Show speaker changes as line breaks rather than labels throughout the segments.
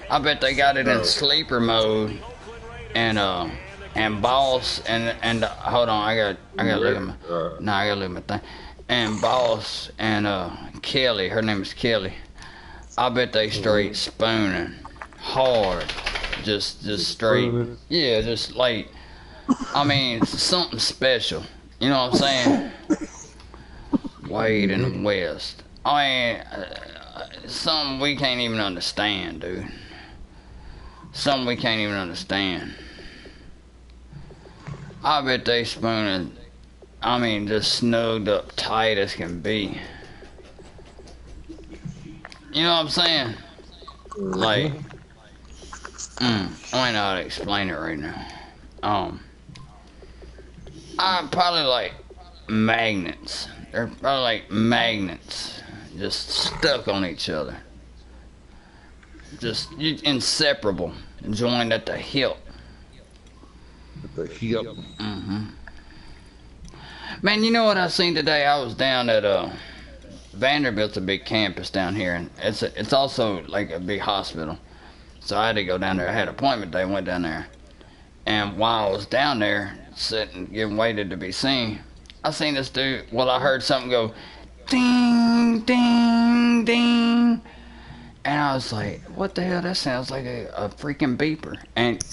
I bet they got it in sleeper mode, and Boss and hold on, I gotta look at my I gotta look at my thing. And Boss and Kelly, her name is Kelly. I bet they straight spooning hard, just straight. Yeah, just like, I mean, something special. You know what I'm saying? Wade and West. I mean, something we can't even understand, dude. Something we can't even understand. I bet they spooning, I mean, just snugged up tight as can be. You know what I'm saying? Like, I don't know how to explain it right now. I probably like magnets. They're probably like magnets, just stuck on each other. Just inseparable, joined at the hip.
The hip.
Man, you know what I seen today? I was down at Vanderbilt's a big campus down here, and it's also like a big hospital. So I had to go down there. I had an appointment day, went down there. And while I was down there, sitting, getting waited to be seen, I seen this dude, well, I heard something go, ding, ding, ding. And I was like, what the hell? That sounds like a freaking beeper. And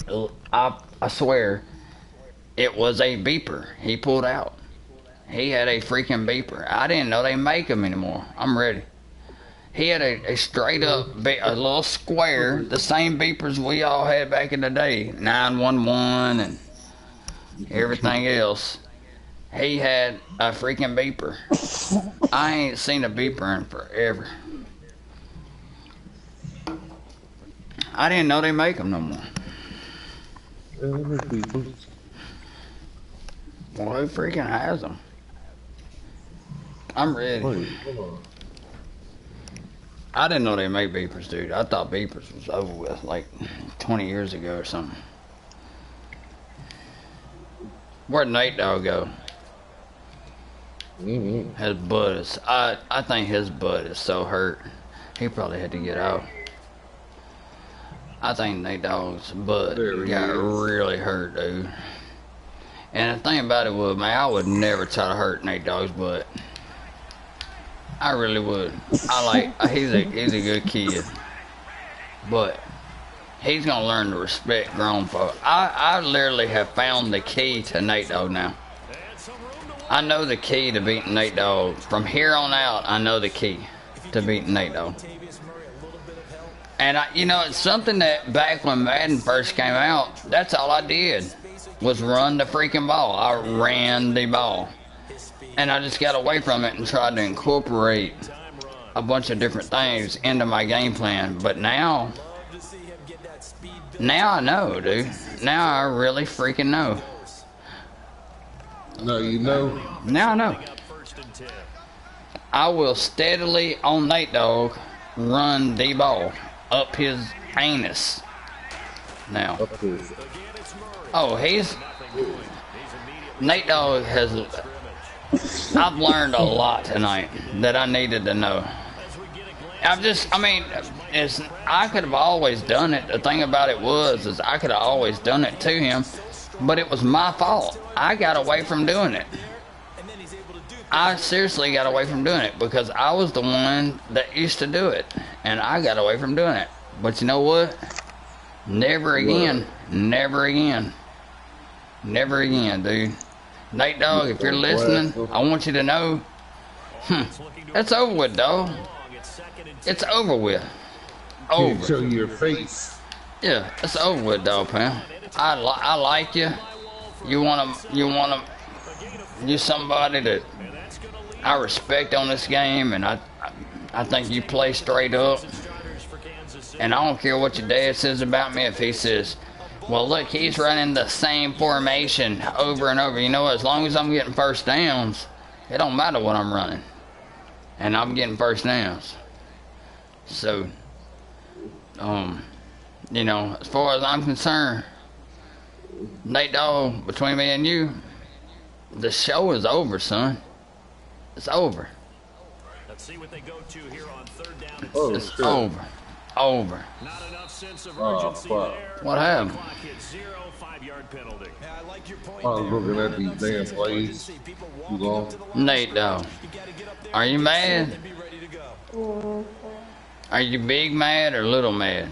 I swear, it was a beeper he pulled out. He had a freaking beeper. I didn't know they make them anymore. I'm ready. He had a straight up, a little square, the same beepers we all had back in the day, 911 and everything else. He had a freaking beeper. I ain't seen a beeper in forever. I didn't know they make them no more. Well, who freaking has them? I'm ready.
Wait, hold on.
I didn't know they made beepers, dude. I thought beepers was over with like 20 years ago or something. Where'd Nate Dogg go? His butt is, I think his butt is so hurt. He probably had to get out. I think Nate Dogg's butt got really hurt, dude. And the thing about it was, man, I would never try to hurt Nate Dogg's butt. I really would. He's a good kid, but he's gonna learn to respect grown folk. I literally have found the key to Nate Dogg now. I know the key to beating Nate Dogg. From here on out, I know the key to beating Nate Dogg. And you know, it's something that back when Madden first came out, that's all I did was run the freaking ball. I ran the ball. And I just got away from it and tried to incorporate a bunch of different things into my game plan. But now I know, dude. Now I really freaking know.
No, you know.
Now I know. I will steadily, on Nate Dogg, run the ball up his anus. Now. Oh, Nate Dogg has... I've learned a lot tonight that I needed to know. I could have always done it. The thing about it is I could have always done it to him, but it was my fault. I got away from doing it. I seriously got away from doing it because I was the one that used to do it, and I got away from doing it. But you know what? Never again. Never again. Never again, dude. Nate Dogg, if you're listening, I want you to know, that's over with, dog. It's over with. Over.
Show your face.
Yeah, it's over with, dog, pal. I like you. You're somebody that I respect on this game, and I think you play straight up. And I don't care what your dad says about me. If he says, well, look, he's running the same formation over and over. You know what? As long as I'm getting first downs, it don't matter what I'm running. And I'm getting first downs. So, you know, as far as I'm concerned, Nate Dogg, between me and you, the show is over, son. It's over.
Let's see what they go to here on third down.
Oh,
it's
sure.
over. Over.
Not enough sense of
Oh,
urgency
fuck.
there.
What happened?
Clock hits 0, 5-yard penalty.
Yeah, I like your point
I was
there.
looking at these
Enough
damn
sense of
plays
urgency. People
too
walking up
long.
to the line
Nate,
of
though.
scrimmage. You gotta get up there
Are you
and get set
mad?
and be ready to go.
Are you big mad or little mad?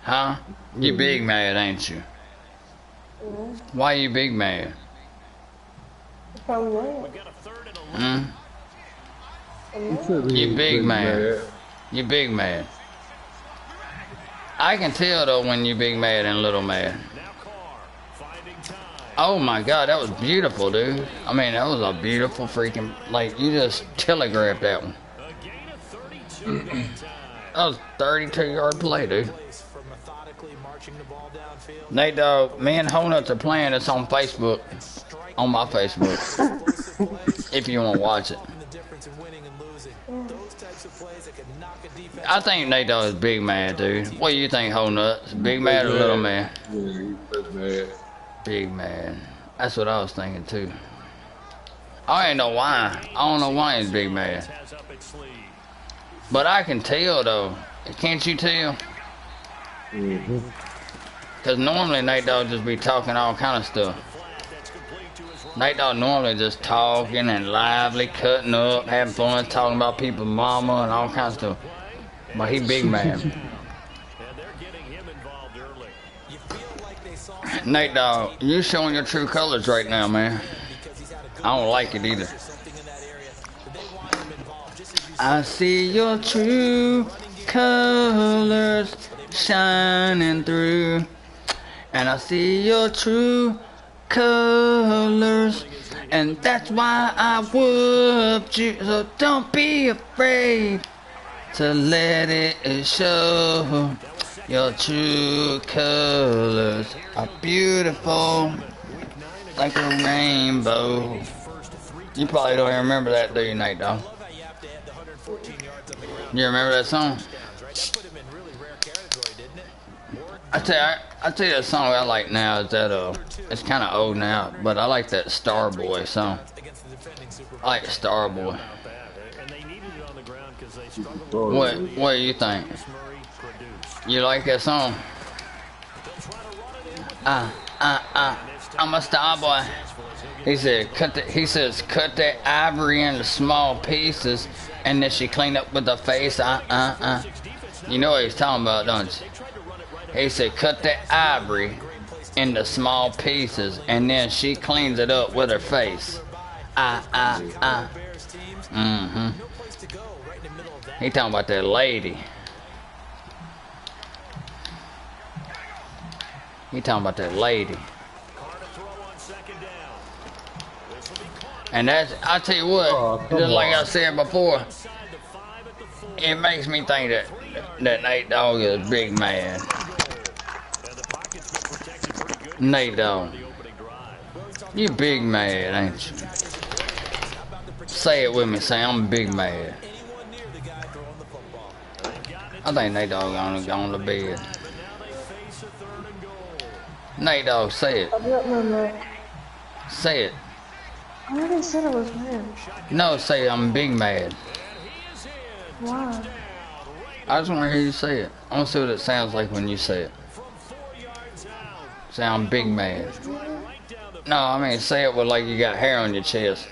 Huh? You big mad, ain't you? Why you big mad?
From what?
We've got a 3rd and 11.
Hmm? You big man. You big mad. I can tell though when you big mad and little mad.
Now Carr finding time.
Oh my god, that was beautiful, dude. I mean, that was a beautiful freaking, like, you just telegraphed that one.
A gain of 32 that time.
That was 32-yard play, dude.
Place for methodically marching the ball downfield.
Nate, dog, me and HOENUTZ are playing this on Facebook. On my Facebook. If you want to watch it.
The difference in winning and losing. Those types of plays that can knock a defense.
I think Nate, dog, is big mad, dude. What do you think, HOENUTZ? Big mad or little mad?
Yeah, that's bad.
Big mad. That's what I was thinking, too. I ain't know why. I don't know why he's big mad.
Has up its sleeve.
But I can tell, though. Can't you tell? Because normally Nate Dogg just be talking all kind of stuff.
Flat that's complete to his right.
Nate Dogg normally just talking and lively, cutting up, having fun, talking about people's mama and all kinds of stuff. But he big man.
And they're getting him involved early.
You feel like they saw something
Nate Dogg, you showing your true colors right now, man.
because he's had a good
I don't like it either.
something in that area. But they want him involved just as you
I see your true colors shining through. And I see your true colors. And that's why I whooped you. So don't be afraid to let it show. Your true colors are beautiful, like a rainbow. You probably don't even remember that, do you, Nate, dog?
love how you have to add the 114 yards on the ground.
You remember that song?
Right? That put him in really rare category, didn't it?
I tell you that song I like now is that it's kind of old now, but I like that Starboy song.
Against the defending Super
I like Starboy.
About that. And they needed it on the ground because they struggled.
What do you think?
Murray produced.
You like that song? I'm a Starboy. He says cut that ivory into small pieces, and then she clean up with the face. You know what he's talking about, don't you? He said cut that ivory into small pieces, and then she cleans it up with her face. He talking about that lady. He talking about that lady. And that's, I tell you what, just like I said before, it makes me think that Nate Dogg is a big man. Nate Dogg, you big mad, ain't you? Say it with me, say I'm big mad. I think Nate Dogg gonna go on the bed. Nate Dogg, say it. Say it.
I already said I was mad.
No, say I'm big mad.
Why?
I just want to hear you say it. I want to see what it sounds like when you say it. Say I'm big mad. No, I mean say it with like you got hair on your chest.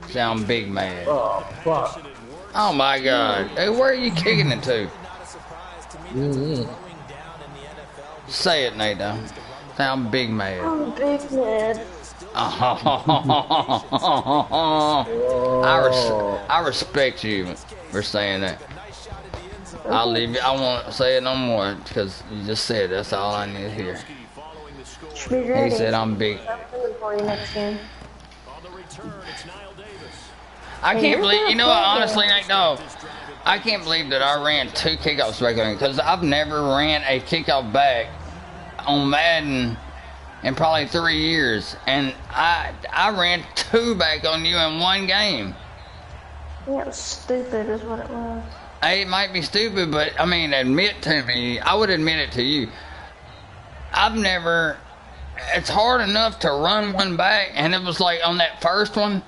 Say I'm big mad.
Oh, fuck.
Oh my God. Hey, where are you kicking it to? Say it, Nate. Though. Say I'm big mad.
I'm big mad.
I respect you for saying that. I'll leave you. I won't say it no more because you just said it. That's all I need to hear.
Be ready.
He said I'm big.
I'm coming for you next game.
I can't believe, you know what, honestly, Nate Dogg, I can't believe that I ran 2 kickoffs back on you because I've never ran a kickoff back on Madden in probably 3 years, and I ran 2 back on you in 1 game.
Yeah, it was stupid is what it was.
It might be stupid, but I mean, admit to me, I would admit it to you. I've never, it's hard enough to run one back, and it was like on that first one,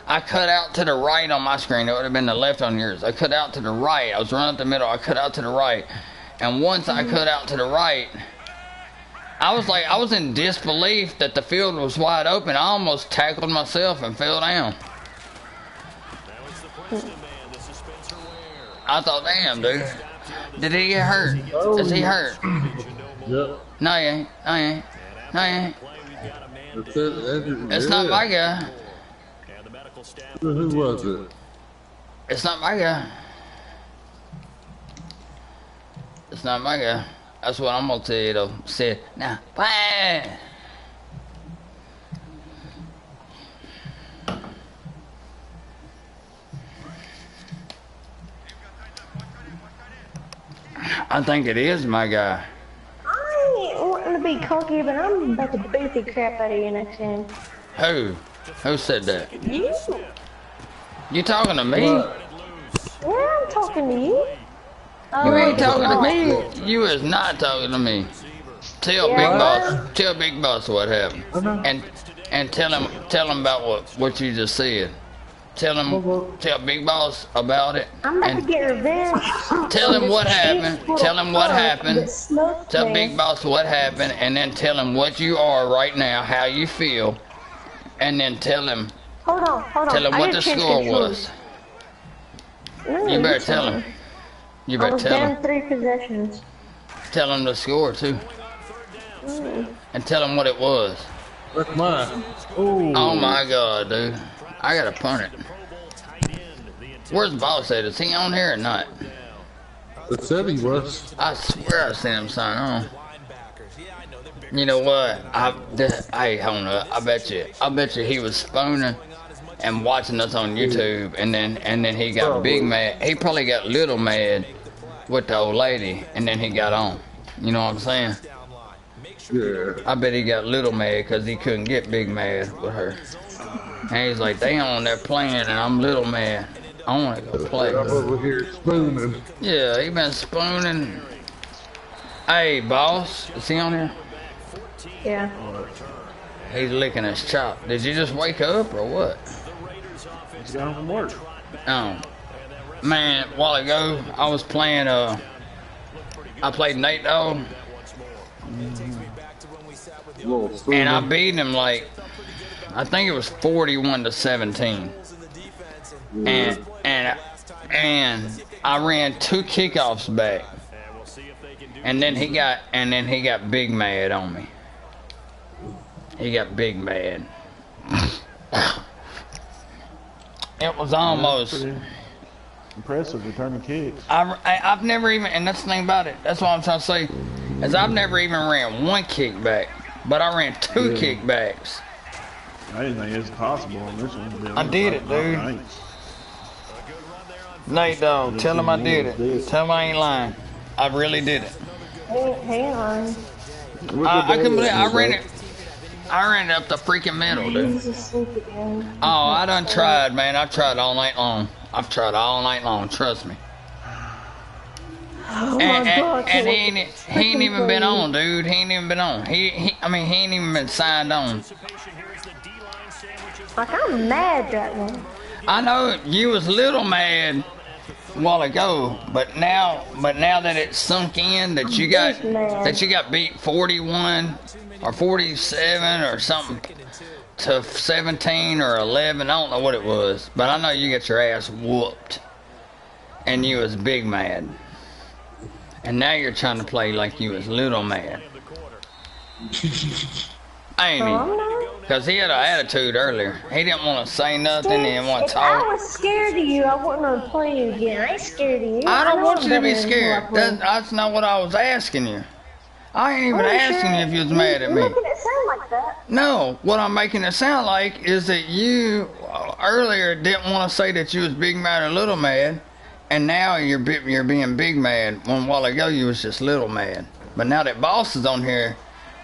I cut out to the right on my screen. It would have been the left on yours. I cut out to the right. I was running up the middle. I cut out to the right. And once I cut out to the right, I was in disbelief that the field was wide open. I almost tackled myself and fell down. I thought, damn, dude. Did he get hurt? Is he hurt?
Yep.
No, he ain't. No, he ain't. No, he ain't. It's not my guy.
Who was it?
It's not my guy. It's not my guy. That's what I'm gonna tell you though. Said, nah, bye. I think it is my guy.
I ain't wanting to be cocky, but I'm about to beat the crap out of you next game.
Who? Who said that?
You?
You talking to me?
What?
Yeah, I'm talking to you.
You ain't talking to me. You is not talking to me. Tell
Yeah,
Big
I
Boss. Tell Big Boss what happened. And tell him about what you just said. Tell Big Boss about it.
I'm about to
And
get revenge.
tell him what happened. Tell him what happened. Tell
me.
Big Boss what happened, and then tell him what you are right now, how you feel, and then tell him
Hold on.
tell him
I
what
gotta
the
change
score
controls.
was.
No,
You better
tell
tell him. You
I
better
was
tell
down
him.
3 possessions.
Tell him the score too, and tell him what it was.
That's mine.
Oh my God, dude! I gotta punt it. Where's Boss at? Is he on here or not?
It said he was.
I swear I seen him sign on. You know what? Hey, hold up. I bet you he was spooning and watching us on YouTube, and then he got big mad. He probably got little mad with the old lady, and then he got on. You know what I'm saying?
Yeah.
I bet he got little mad because he couldn't get big mad with her. And he's like, they on there playing, and I'm little mad. I want to go play.
I'm over here spooning.
Yeah, he been spooning. Hey, Boss, is he on here?
Yeah.
He's licking his chop. Did you just wake up or what?
He's got from work.
Oh, man, a while ago I was playing. I played Nate Dogg, and I beat him like I think it was 41-17, and I ran 2 kickoffs back, and then he got big mad on me. He got big mad. It was almost
impressive returning kicks.
I've never even, and that's the thing about it. That's what I'm trying to say, is I've never even ran 1 kickback, but I ran 2 kickbacks.
I didn't think it was possible on this one. To be
I
honest.
did it, dude.
Thanks.
Nate Dogg, tell him I did it. Tell him I ain't lying. I really did it.
Hang on.
I couldn't believe I ran it. I ran it up the freaking middle, dude.
He's asleep again.
Oh, I done tried, man. I tried all night long. I've tried all night long. Trust me.
Oh my God.
And he ain't even been on, dude. He ain't even been on. He ain't even been signed on.
Like, I'm mad right now.
I know you was a little mad a while ago, but now that it's sunk in that you got beat 41 or 47 or something to 17 or 11, I don't know what it was, but I know you got your ass whooped, and you was big mad, and now you're trying to play like you was little mad. Ain't he? Because he had an attitude earlier. He didn't want to say nothing. He didn't want to
If I
talk.
was scared of you, I wouldn't have played you again. I ain't scared of you.
I don't
know
want you to
better
be
than
scared.
who I play.
That's not what I was asking you. I ain't even
Oh,
asking
sure.
you if you was mad at me.
You're making it sound like that.
No, what I'm making it sound like is that you earlier didn't want to say that you was big mad or little mad, and now you're being big mad. When a while ago you was just little mad. But now that Boss is on here,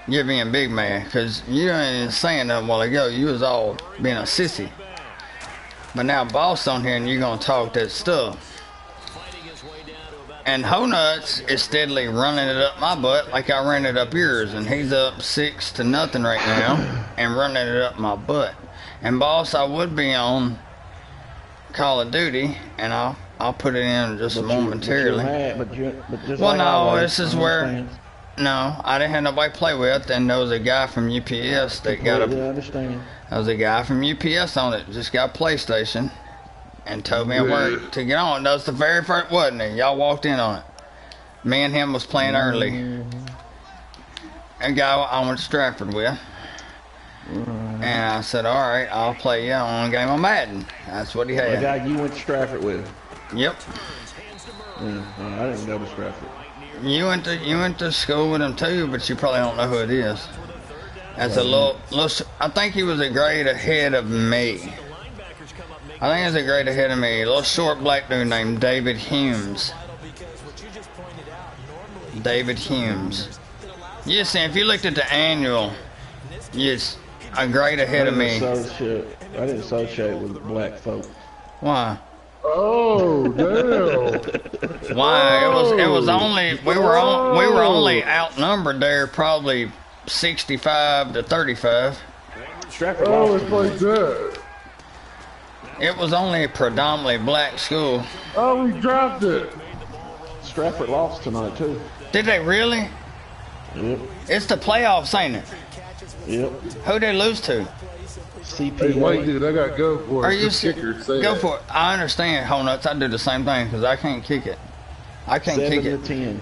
you're being big mad because you ain't even saying that a while ago. You was all being a sissy. But now Boss on here and you're gonna talk that stuff. And HOENUTZ is steadily running it up my butt like I ran it up yours, and he's up 6-0 right now and running it up my butt. And Boss, I would be on Call of Duty, and I'll put it in just momentarily.
But just
Well,
like
no,
always,
this is
I
where.
understand.
No, I didn't have nobody to play with, and there was a guy from UPS that got
Completely
a.
understand.
There was a guy from UPS on it, just got a PlayStation, and told me at work to get on. That was the very first, wasn't it? Y'all walked in on it. Me and him was playing early. A guy I went to Stratford with. And I said, alright, I'll play you on a game of Madden. That's what he
The
had.
guy you went to Stratford with.
Yep.
I didn't go to Stratford.
You went to school with him too, but you probably don't know who it is. That's a little, I think he was a grade ahead of me. I think he was a grade ahead of me. A little short black dude named David Humes. David Humes. You see, if you looked at the annual, yes, a grade ahead of me.
I didn't associate with black folk.
Why?
Oh, damn.
Why? It was only we were only outnumbered there, probably 65 to 35.
Stratford
Oh,
lost
it's like that.
It was only a predominantly black school.
Oh, we dropped it.
Stratford lost tonight too.
Did they really?
Yep.
It's the playoffs, ain't it?
Yep.
Who they lose to?
CPA.
Hey, Whitedude, I gotta go for it.
Are you
The kicker, say
go
that.
for it? I understand, HOENUTZ. I do the same thing because I can't kick it. I can't kick
7
it.
to 10.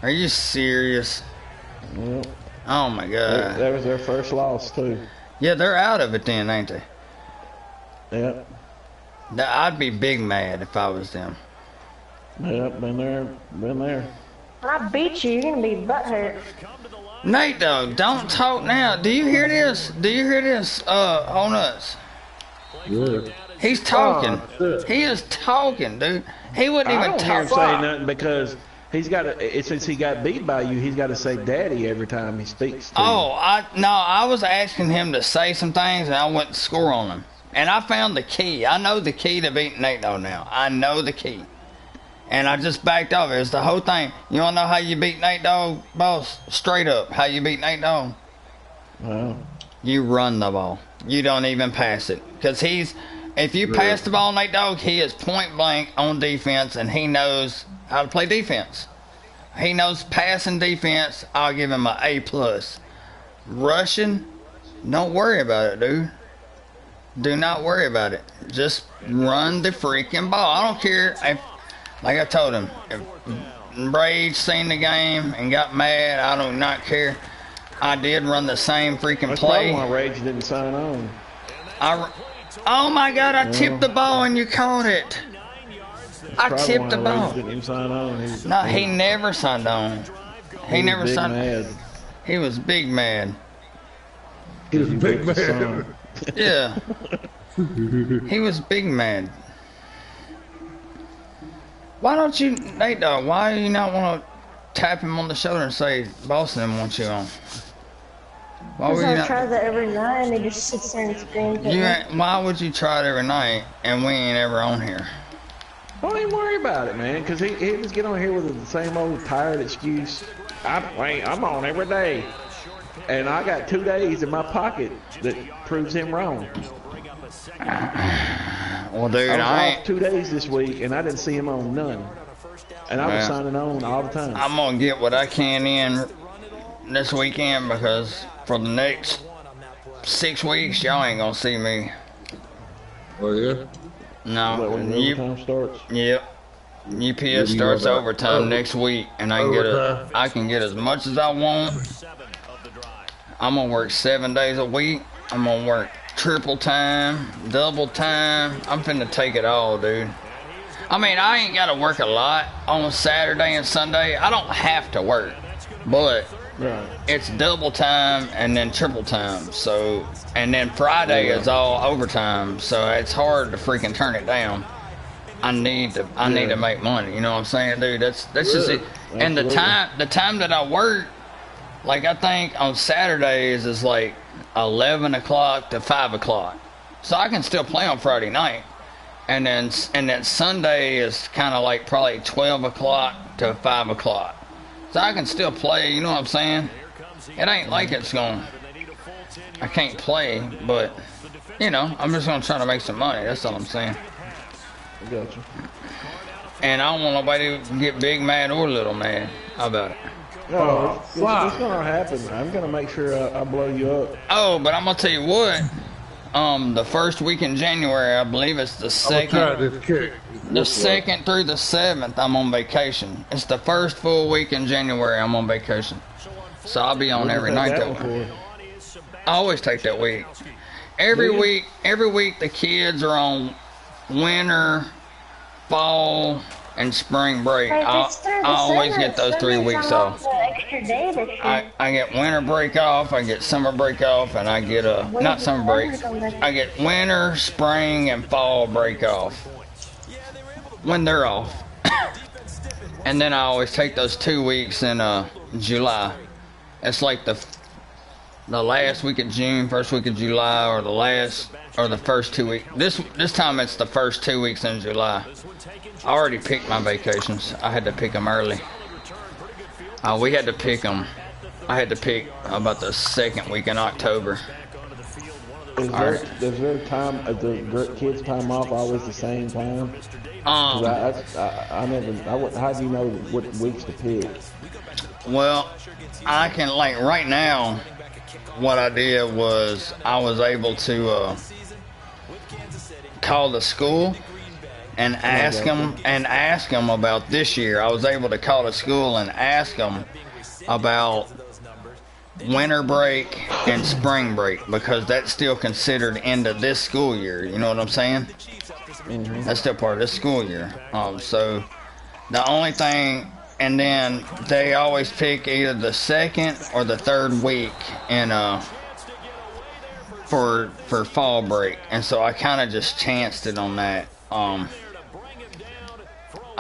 Are you serious?
Yep.
Oh my god.
That was their first loss too.
Yeah, they're out of it then, ain't they?
Yep.
I'd be big mad if I was them.
Yep. Been there. Been there.
When I beat you, you're gonna be butthurt.
Nate, though, don't talk now. Do you hear this? Do you hear this? HOENUTZ.
Yeah.
He's talking.
Oh, shit.
He is talking, dude. He wouldn't
I
even
don't hear him
talk.
say nothing because he's got to. Since he got beat by you, he's got to say "daddy" every time he speaks. To
Oh, I was asking him to say some things, and I went to score on him. And I found the key. I know the key to beating Nate though now. I know the key. And I just backed off. It's the whole thing. You want to know how you beat Nate Dogg, boss? Straight up, how you beat Nate Dogg?
Well,
You run the ball. You don't even pass it. Because if you pass the ball, Nate Dogg, he is point blank on defense, and he knows how to play defense. He knows passing defense. I'll give him an A+. Rushing, don't worry about it, dude. Do not worry about it. Just run the freaking ball. I don't care if, like I told him, if Rage seen the game and got mad, I do not care. I did run the same freaking
that's
play.
probably why Rage didn't sign on.
Oh my God! I tipped the ball and you caught it. I
Probably
tipped
why
the ball.
Rage didn't even sign on.
No, he never signed on. He never
was big
signed.
mad.
He was big mad.
He was a big
With the
man.
son.
Yeah. He was big mad. Why don't you, Nate Dogg, why do you not want to tap him on the shoulder and say, Boston wants you on? Why
Because
would you
I try
not?
that every night and he just sits there and screams at
You
me.
ain't, why would you try it every night and we ain't ever on here?
Don't even worry about it, man, because he just get on here with the same old tired excuse. I'm on every day. And I got 2 days in my pocket that proves him wrong.
Well, dude,
I was
I
off
ain't.
2 days this week, and I didn't see him on none. And I was
Yeah.
signing on all the time.
I'm going to get what I can in this weekend because for the next 6 weeks, y'all ain't going to see me.
Oh, yeah?
No.
But when the overtime starts,
Yep. UPS
you
starts
know that?
overtime next week, and
Overtime.
I can get as much as I want. I'm gonna work 7 days a week. I'm gonna work triple time, double time. I'm finna take it all, dude. I mean, I ain't gotta work a lot on Saturday and Sunday. I don't have to work, but
right?
it's double time and then triple time. So, and then Friday is all overtime. So it's hard to freaking turn it down. I need to make money. You know what I'm saying, dude? That's just it. And the time that I work, like I think on Saturdays is like 11 o'clock to 5 o'clock. So I can still play on Friday night. And then Sunday is kind of like probably 12 o'clock to 5 o'clock. So I can still play, you know what I'm saying? It ain't like I can't play, but, you know, I'm just going to try to make some money. That's all I'm saying.
I got you.
And I don't want nobody to get big mad or little mad. How about it?
No, it's gonna happen. I'm gonna make sure I blow you up.
Oh, but I'm gonna tell you what. The first week in January, I believe it's the
I'm gonna try
second.
this kick.
The 2nd through the 7th, I'm on vacation. It's the first full week in January I'm on vacation. So I'll be on every night that week. I always take that week. Every week the kids are on winter, fall, and spring break. I always get those 3 weeks off. I get winter break off, I get summer break off, and I get not summer break. I get winter, spring, and fall break off when they're off. And then I always take those 2 weeks in July. It's like the last week of June, first week of July, or the first 2 weeks. This time it's the first 2 weeks in July. I already picked my vacations. I had to pick them early. We had to pick them. I had to pick about the 2nd week in October.
Is their time, the kids' time off always the same time?
Um,
How do you know what weeks to pick?
Well, I can, like, right now, what I did was I was able to call the school and ask them about this year. I was able to call the school and ask them about winter break and spring break, because that's still considered into this school year. You know what I'm saying?
Mm-hmm.
That's still part of this school year. So the only thing, and then they always pick either the 2nd or the 3rd week in for fall break, and so I kind of just chanced it on that. I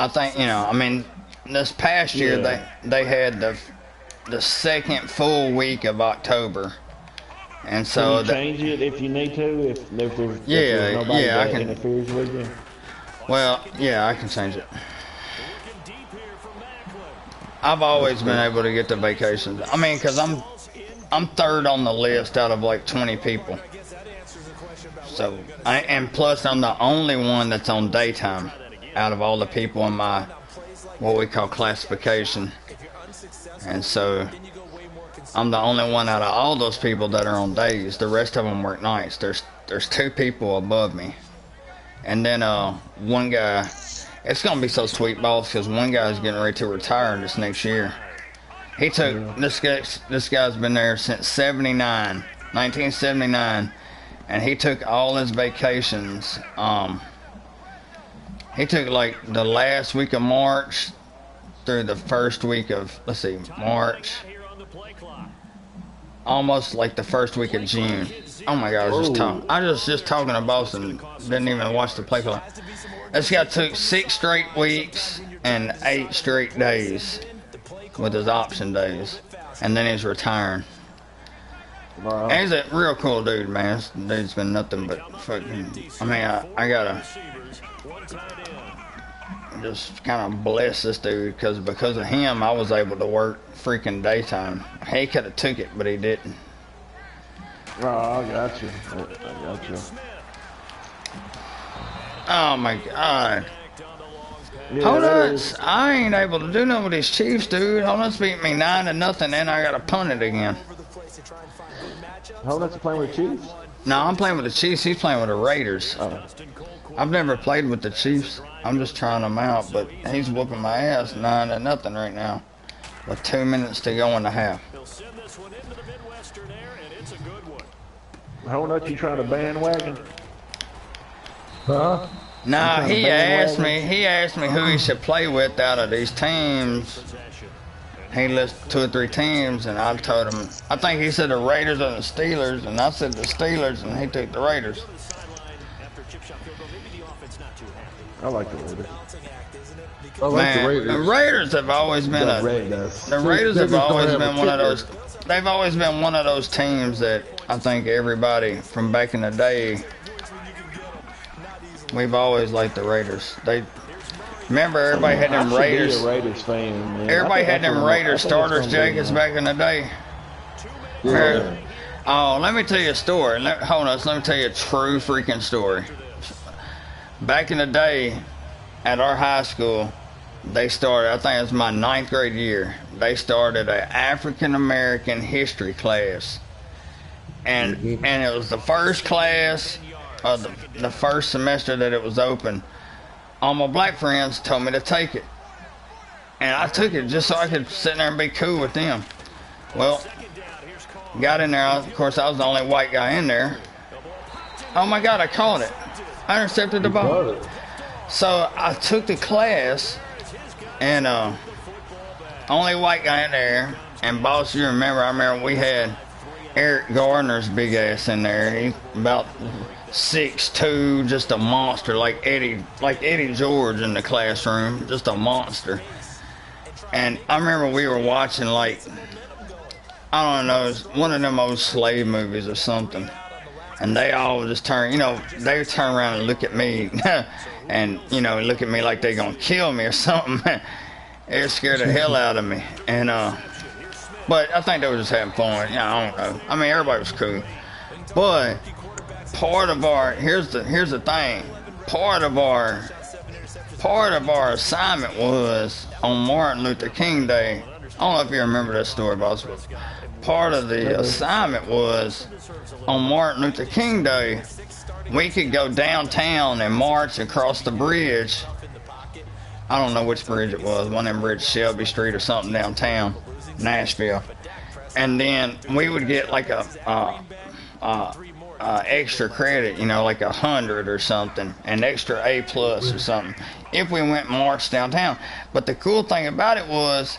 think, I mean, this past year they had the 2nd full week of October, and so
can you change it if you need to, if there's nobody that interferes with you.
Well, yeah, I can change it. I've always been able to get the vacations. I mean, because I'm 3rd on the list out of like 20 people. So, and plus I'm the only one that's on daytime out of all the people in my, what we call classification. And so I'm the only one out of all those people that are on days. The rest of them work nights. There's 2 people above me. And then one guy, it's going to be so sweet balls because one guy's getting ready to retire this next year. He took, this guy's been there since 1979, and he took all his vacations. He took like the last week of March through the first week of, March. Almost like the first week of June. Oh my God, I was just talking to Boston, didn't even watch the play clock. This guy took 6 straight weeks and 8 straight days with his option days, and then he's retiring.
Wow.
And he's a real cool dude, man. This dude's been nothing but fucking, I mean, I gotta just kind of bless this dude, because of him I was able to work freaking daytime. He could have took it, but he didn't.
Oh, I got you.
Oh my God.
Yeah,
HOENUTZ, I ain't able to do nothing with these Chiefs, dude. HOENUTZ beat me 9-0, and I gotta punt it again.
HOENUTZ playing with the Chiefs?
No, I'm playing with the Chiefs. He's playing with the Raiders.
Oh.
I've never played with the Chiefs. I'm just trying them out, but he's whooping my ass 9-0 right now, with 2 minutes to go in the half.
HOENUTZ, you trying to bandwagon?
Huh?
Nah, he asked me who he should play with out of these teams. He listed 2 or 3 teams, and I told him, I think he said the Raiders and the Steelers, and I said the Steelers, and he took the Raiders.
I like the Raiders.
I like the Raiders.
The Raiders have always been one of those. They've always been one of those teams that I think everybody from back in the day, we've always liked the Raiders. Remember, everybody had them Raiders.
Be a Raiders fan, man.
Everybody had them Raiders starters jackets back in the day.
Yeah.
Oh, let me tell you a story. Hold on, let me tell you a true freaking story. Back in the day, at our high school, they started, I think it was my 9th grade year, they started an African American history class. And it was the first class of the first semester that it was open. All my black friends told me to take it. And I took it just so I could sit there and be cool with them. Well, got in there, of course I was the only white guy in there. Oh my God, I caught it. I intercepted the ball. So I took the class, and only white guy in there. And boss, you remember, I remember we had Eric Gardner's big ass in there. He about 6'2", just a monster, like Eddie George in the classroom, just a monster. And I remember we were watching, like, I don't know, one of them old slave movies or something. And they all just turn, they would turn around and look at me and, look at me like they gonna kill me or something. It scared the hell out of me. And, but I think they were just having fun. I don't know. I mean, everybody was cool. But part of our, here's the thing. Part of our assignment was on Martin Luther King Day. I don't know if you remember that story, boss. But part of the assignment was on Martin Luther King Day, we could go downtown and march across the bridge. I don't know which bridge it was. One of them bridges, Shelby Street or something downtown, Nashville. And then we would get like a extra credit, like 100 or something, an extra A+ or something, if we went and marched downtown. But the cool thing about it was,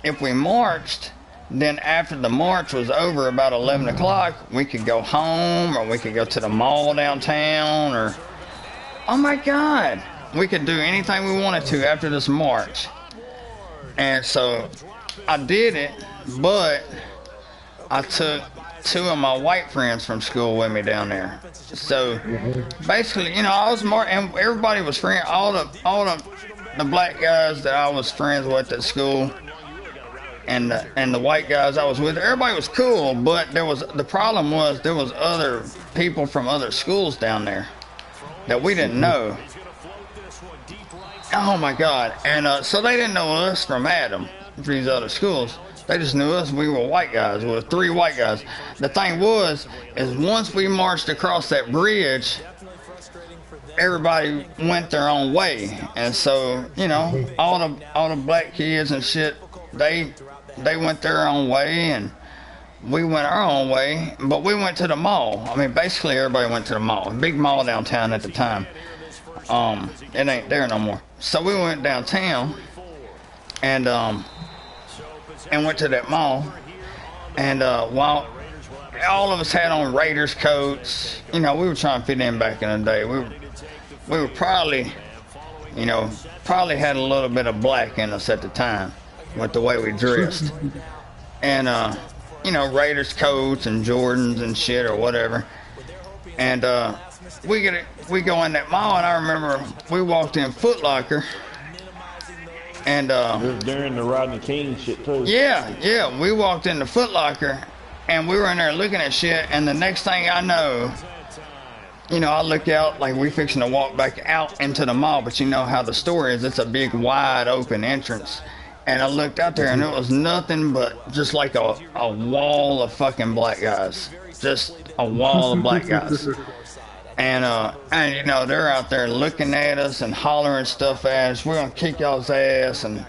if we marched, then after the march was over about 11 o'clock, we could go home, or we could go to the mall downtown, or, oh my God, we could do anything we wanted to after this march. And so I did it, but I took 2 of my white friends from school with me down there. So basically, I was more, and everybody was friends. All the black guys that I was friends with at school, and the white guys I was with, everybody was cool. But the problem was there was other people from other schools down there that we didn't know. Oh my God! And so they didn't know us from Adam, from these other schools. They just knew us. We were white guys. We were 3 white guys. The thing is once we marched across that bridge, everybody went their own way. And so, all the black kids and shit, they went their own way, and we went our own way. But we went to the mall. I mean, basically everybody went to the mall. A big mall downtown at the time. It ain't there no more. So we went downtown, and went to that mall, and while all of us had on Raiders coats, we were trying to fit in back in the day. We were probably had a little bit of black in us at the time with the way we dressed, and Raiders coats and Jordans and shit or whatever. And we go in that mall, and I remember we walked in Foot Locker. And
during the Rodney King shit too.
Yeah, we walked into Foot Locker, and we were in there looking at shit, and the next thing I know, I look out like we fixing to walk back out into the mall, but you know how the store is, it's a big wide open entrance. And I looked out there, and it was nothing but just like a wall of fucking black guys. Just a wall of black guys. And they're out there looking at us and hollering stuff at us. We're gonna kick y'all's ass, and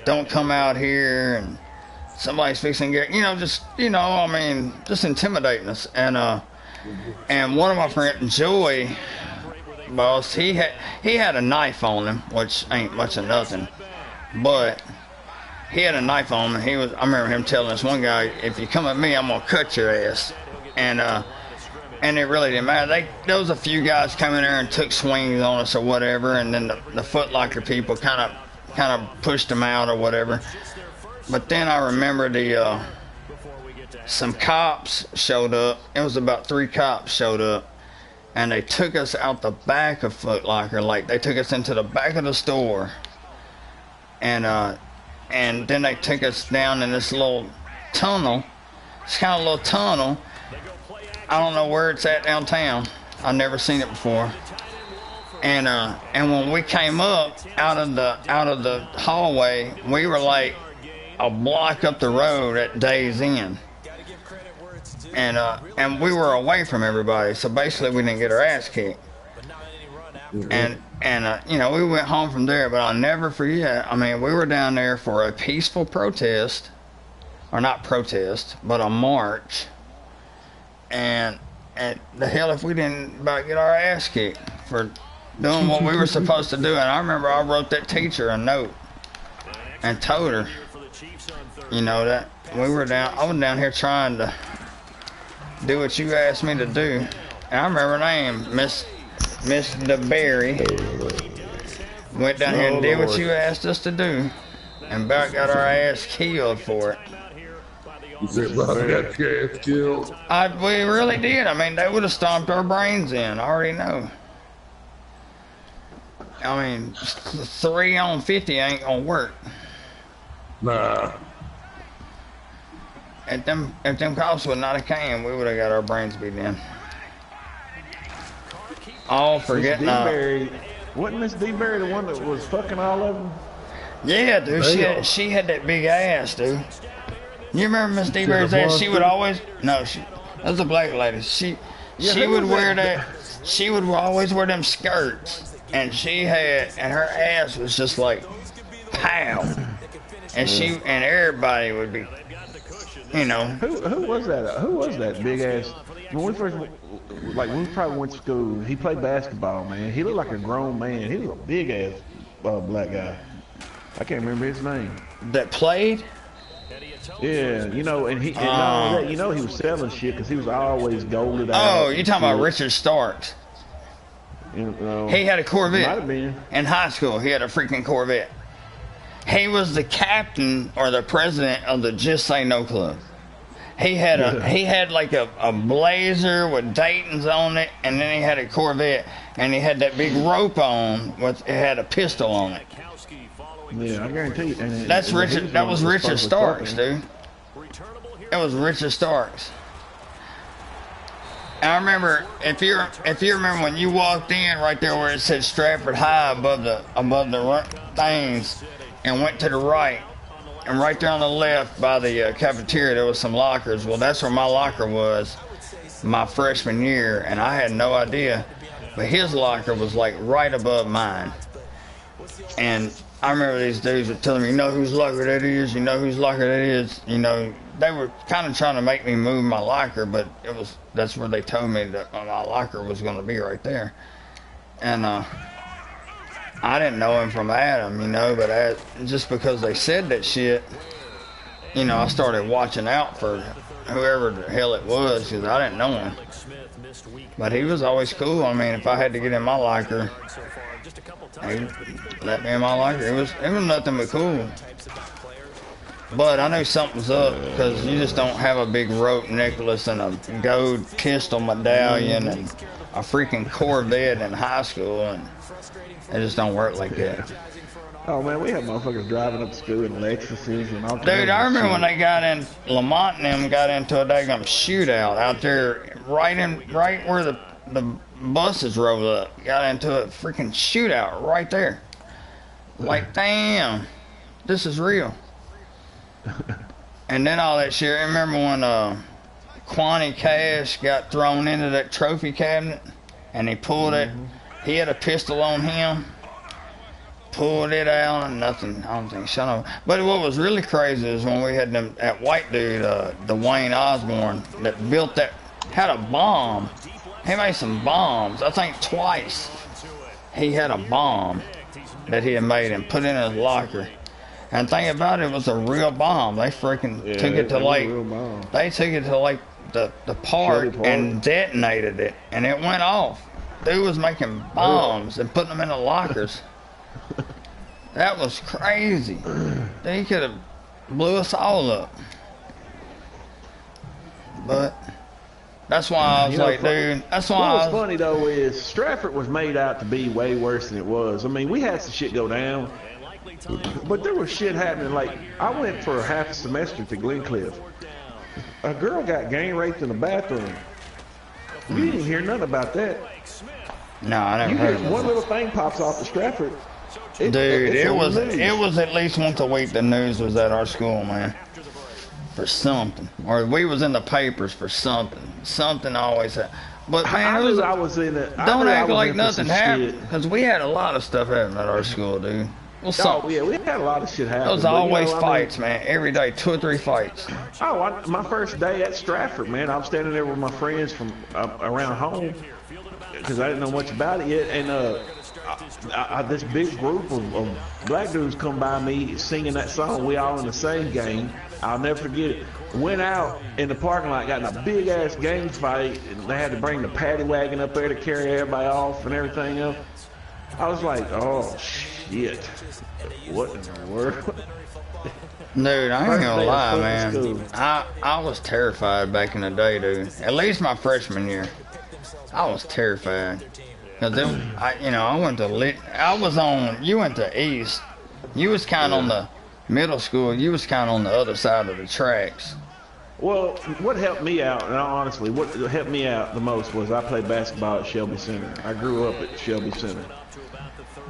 don't come out here, and somebody's fixing to get, just intimidating us. And one of my friends, Joey, boss, he had a knife on him, which ain't much of nothing, but he had a knife on him. I remember him telling this one guy, if you come at me, I'm gonna cut your ass. And it really didn't matter. There was a few guys coming there and took swings on us or whatever, and then the Foot Locker people kind of pushed them out or whatever. But then I remember some cops showed up. It was about 3 cops showed up, and they took us out the back of Foot Locker. Like, they took us into the back of the store, and then they took us down in this little tunnel. It's kind of a little tunnel. I don't know where it's at downtown. I've never seen it before. And when we came up out of the hallway, we were like a block up the road at Days Inn. And we were away from everybody, so basically we didn't get our ass kicked. And you know, we went home from there, but I'll never forget. I mean, we were down there for a peaceful protest, or not protest, but a march. And the hell if we didn't about get our ass kicked for doing what we were supposed to do. And I remember I wrote that teacher a note and told her, you know, that I was down here trying to do what you asked me to do. And I remember her name, Miss DeBerry. Went down here and did what you asked us to do, and about got our ass killed for it.
You said about got your ass killed?
We really did. I mean, they would have stomped our brains in. I already know. I mean, 3 on 50 ain't gonna work.
Nah.
If them cops would not have came, we would have got our brains beat in. All forgetting.
Wasn't Miss DeBerry the one that was fucking all of them?
Yeah, dude. She had that big ass, dude. You remember Miss DeBerry's ass? She would always that was a black lady. She would wear that. She would always wear them skirts, and her ass was just like pow, and everybody would be, you know.
Who was that? Who was that big ass? When we first, when we probably went to school, he played basketball, man. He looked like a grown man. He was a big ass black guy. I can't remember his name.
That played?
Yeah, you know, and not only that, you know, he was selling shit because he was always golded out.
Oh, you talking about Richard Starks?
You know,
he had a Corvette.
Might have been.
In high school. He had a freaking Corvette. He was the captain or the president of the Just Say No Club. He had like a Blazer with Dayton's on it, and then he had a Corvette, and he had that big rope on it had a pistol on it.
Yeah, I guarantee you.
That was Richard Starks, dude. It was Richard Starks. I remember, if you remember when you walked in right there where it said Stratford High above the things, and went to the right. And right there on the left by the cafeteria, there was some lockers. Well, that's where my locker was my freshman year, and I had no idea. But his locker was like right above mine. And I remember these dudes were telling me, you know whose locker that is? You know whose locker that is? You know, they were kind of trying to make me move my locker, but that's where they told me that my locker was going to be right there. And I didn't know him from Adam, you know, but just because they said that shit, you know, I started watching out for whoever the hell it was because I didn't know him. But he was always cool. I mean, if I had to get in my locker, he let me in my locker. It was nothing but cool. But I knew something was up because you just don't have a big rope necklace and a gold pistol medallion and a freaking Corvette in high school, and it just don't work like that.
Oh man, we had motherfuckers driving up to school in Lexuses and all.
Dude, I remember when they got in Lamont and them got into a daggum shootout out there, right where the buses rolled up. Got into a freaking shootout right there. Like, damn, this is real. And then all that shit. I remember when Quanny Cash got thrown into that trophy cabinet, and he pulled it. He had a pistol on him. Pulled it out and nothing. I don't think. Shut up. But what was really crazy is when we had them at Whitedude, the Wayne Osborne that built that, had a bomb. He made some bombs. I think twice. He had a bomb that he had made and put in his locker. And the thing about it was a real bomb. They freaking took it to like, they took it to like the park and detonated it, and it went off. Dude was making bombs and putting them in the lockers. That was crazy. They could have blew us all up. But that's why I was like, dude, that's why
what was funny though is Stratford was made out to be way worse than it was. I mean, we had some shit go down, but there was shit happening. Like, I went for half a semester to Glencliff. A girl got gang raped in the bathroom. You didn't hear nothing about that.
No, I never
You
heard
get
of
one
it.
little thing pops off the Stratford.
Dude,
it's
it
on
was
the news.
it was at least once a week the news was at our school, man. For something. Or we was in the papers for something. Something always happened. But man,
I
it was,
knew I was in it. I
don't
knew I
act
was
like
in for
nothing
some
happened.
shit.
Because we had a lot of stuff happening at our school, dude. Well,
Oh
something.
yeah, we had a lot of shit happen.
There was
but, you
always
know, I mean,
fights, man. Every day, 2 or 3 fights.
my first day at Stratford, man, I'm standing there with my friends from around home because I didn't know much about it yet, and this big group of black dudes come by me singing that song. We all in the same game. I'll never forget it. Went out in the parking lot, got in a big ass gang fight, and they had to bring the paddy wagon up there to carry everybody off and everything else. I was like, oh shit, what in the world?
Dude, I ain't
First
gonna
day of
lie,
fucking
man.
school.
I was terrified back in the day, dude. At least my freshman year, I was terrified. Cause I went to you went to East. You was kind of on the middle school. You was kind of on the other side of the tracks.
Well, what helped me out, and honestly, what helped me out the most was I played basketball at Shelby Center. I grew up at Shelby Center.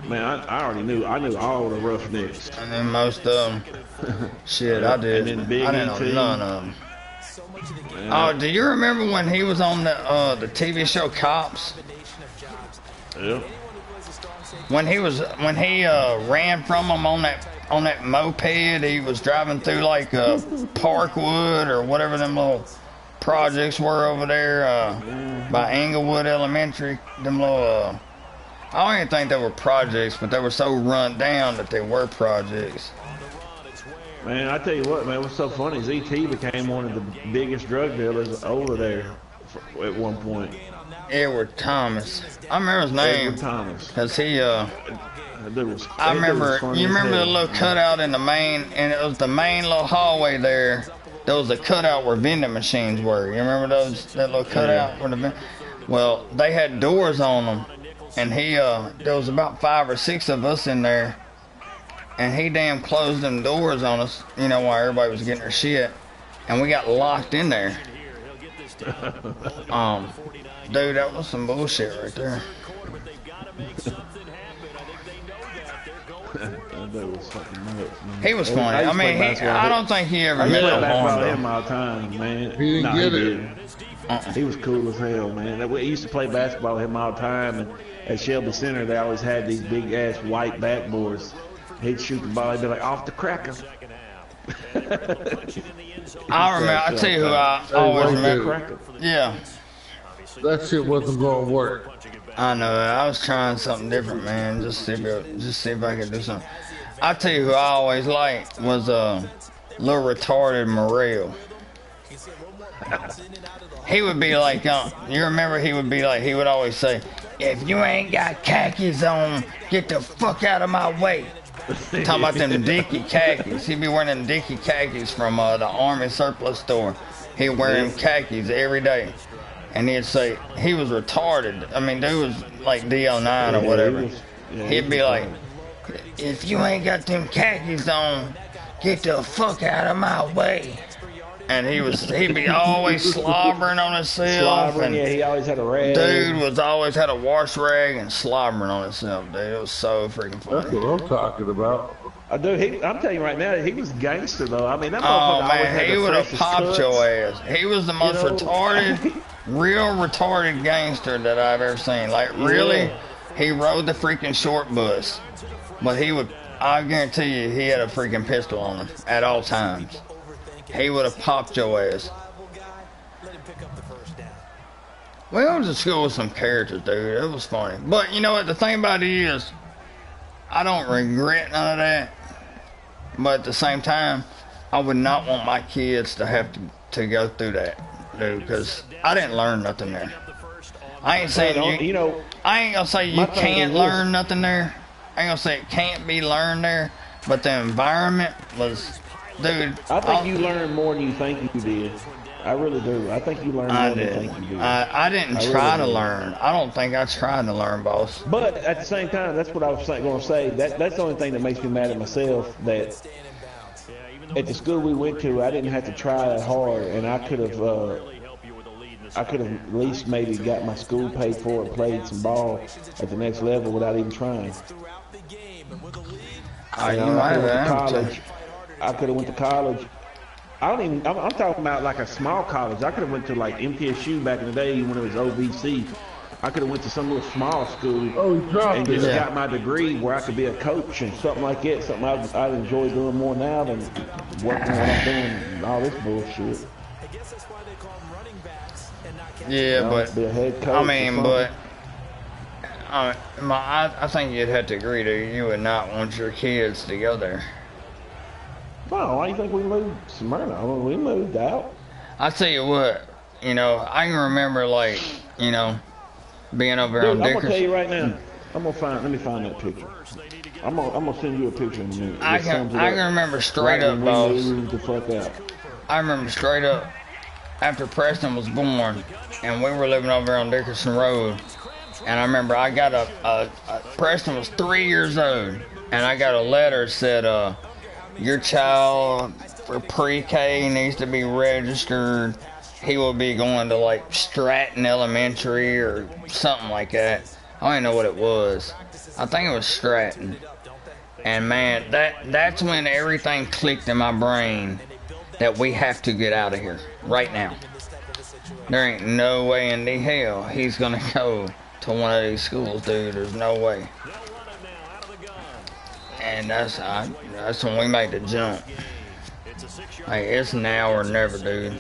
Man, I knew all the roughnecks.
And then most of them, shit, I did.
And then Big
I didn't know
E.T.
none of them.
Man,
Oh, do you remember when he was on the TV show Cops?
yeah.
When he ran from them on that moped, he was driving through like Parkwood or whatever them little projects were over there by Englewood Elementary. Them little I don't even think they were projects, but they were so run down that they were projects.
Man, I tell you what, man, what's so funny is E.T. became one of the biggest drug dealers over there at one point.
Edward Thomas. I remember his name.
Edward Thomas.
Cause he
That dude was,
I
that dude was
remember,
funny
you
as
remember the
hell.
little cutout in the main, and it was the main little hallway there. There was a cutout where vending machines were. You remember that little cutout where well, they had doors on them, and there was about 5 or 6 of us in there, and he damn closed them doors on us, while everybody was getting their shit, and we got locked in there. Dude, that was some bullshit right there.
That dude was fucking nuts, man.
He was funny.
used
I
to play
mean,
basketball.
I don't think he ever
I used to
meant
play
no
basketball
harm
with
though.
him all the time, man.
He didn't
Nah,
get
he
it.
didn't. He was cool as hell, man. We used to play basketball with him all the time, and at Shelby Center, they always had these big ass white backboards. He'd shoot the ball, he'd be like, off the cracker.
I remember. I tell you who I always
wait,
remember.
Cracker.
Yeah,
That shit wasn't gonna work.
I know. I was trying something different, man. Just see if I could do something. I tell you who I always liked was little retarded Morel. He would be like, you remember? He would always say, "If you ain't got khakis on, get the fuck out of my way." Talking about them Dickie khakis. He'd be wearing them Dickie khakis from the Army surplus store. He'd wear them khakis every day. And he'd say, he was retarded. I mean, dude was like DL9 or whatever. He'd be like, "If you ain't got them khakis on, get the fuck out of my way." And he'd be always slobbering on himself.
Slobbering,
And
yeah, he always had a rag.
dude was always had a wash rag and slobbering on himself, dude. It was so freaking
That's
funny.
what I'm talking about.
Dude, I'm telling you right now, he was gangster though. I mean, that
Oh
motherfucker always
man,
had
he
the
would have
freshest
popped
cuts.
your ass. He was the most
You know?
retarded, real retarded gangster that I've ever seen. Like really, he rode the freaking short bus, but I guarantee you, he had a freaking pistol on him at all times. He would have popped your ass. We went to school with some characters, dude. It was funny. But you know what? The thing about it is, I don't regret none of that. But at the same time, I would not want my kids to have to go through that, dude, because I didn't learn nothing there. I ain't saying
You know,
I ain't gonna say you
my thing
can't
is
learn nothing there. I ain't gonna say it can't be learned there, but the environment was, dude.
I think you learned more than you think you did. I really do. I think you learned more
I
than you
did.
think you did.
I didn't
I
try
really
to
did.
learn. I don't think I tried to learn, boss.
But at the same time, that's what I was going to say. That's the only thing that makes me mad at myself, that at the school we went to, I didn't have to try that hard, and I could have I could have at least maybe got my school paid for and played some ball at the next level without even trying.
You
I
might
could have went to
have.
college. I could have went to college. I don't even. I'm talking about like a small college. I could have went to like MTSU back in the day when it was OVC. I could have went to some little small school and just got my degree where I could be a coach and something like that. Something I'd enjoy doing more now than working what I'm doing. All this bullshit.
Yeah, but
be a head coach
I mean, but I think you'd have to agree that you would not want your kids to go there.
No, why do you think we moved Smyrna? I mean, we moved out.
I tell you what, you know, I can remember like, you know, being over
Dude,
on
I'm
Dickerson.
gonna tell you right now. Let me find that picture. I'm gonna send you a picture in a minute.
I can remember straight up, boss.
The fuck out.
I remember straight up after Preston was born, and we were living over on Dickerson Road, and I remember I got Preston was 3 years old, and I got a letter that said, your child for pre-K needs to be registered. He will be going to like Stratton Elementary or something like that. I don't even know what it was. I think it was Stratton. And man, that's when everything clicked in my brain that we have to get out of here right now. There ain't no way in the hell he's gonna go to one of these schools, dude. There's no way. And that's when we made the jump. Like, it's now or never, dude.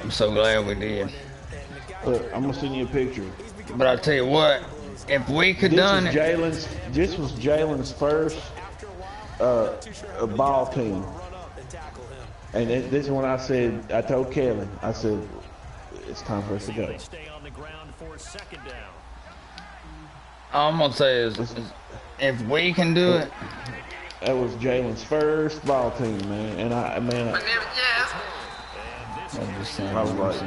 I'm so glad we did.
Look, I'm gonna send you a picture.
But I tell you what, if we could done it.
This was Jalen's first ball team. And this is when I told Kevin, I said, it's time for us to go.
All I'm gonna say is if we can do it.
That was Jalen's first ball team, man. And I'm just saying. I was like,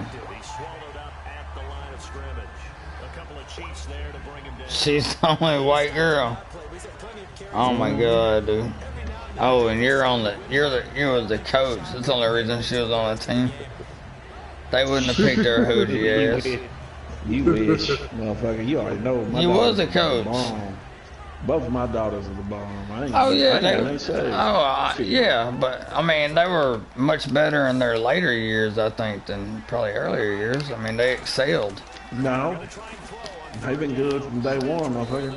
she's the only white girl. Oh my god, dude. Oh, and you was the coach. That's the only reason she was on the team. They wouldn't have picked her hoochie ass.
You wish, motherfucker. You already know.
You was a coach.
Both of my daughters are the bomb.
Yeah, but I mean, they were much better in their later years, I think, than probably earlier years. I mean, they excelled.
No, they've been good from day one, motherfucker.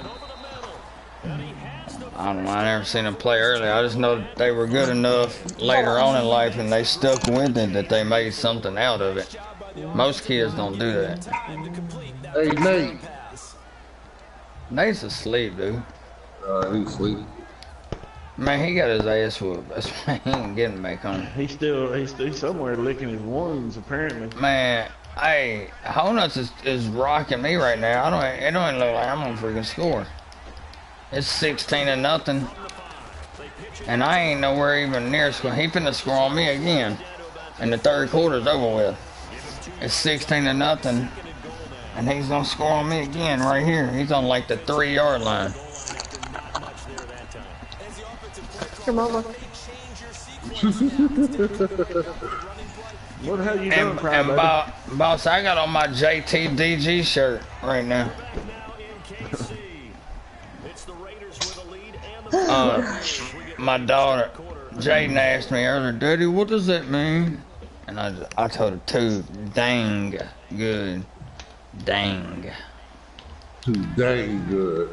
I don't know. I never seen them play early. I just know that they were good enough later on in life, and they stuck with it, that they made something out of it. Most kids don't do that.
Hey, Nate.
Nate's asleep, dude.
He's asleep.
Man, he got his ass whooped. That's why he ain't getting back on.
He's somewhere licking his wounds, apparently.
Man, hey, HOENUTZ is rocking me right now. It don't even look like I'm gonna freaking score. It's 16-0, and I ain't nowhere even near scoring. He finna score on me again, and the third quarter's over with. It's 16-0, and he's gonna score on me again right here. He's on like the 3-yard line.
Your mama.
What the hell you doing,
and boss, I got on my JTDG shirt right now. My daughter, Jaden, asked me earlier, Daddy, what does that mean? And I told her too dang good. Dang.
Too dang good.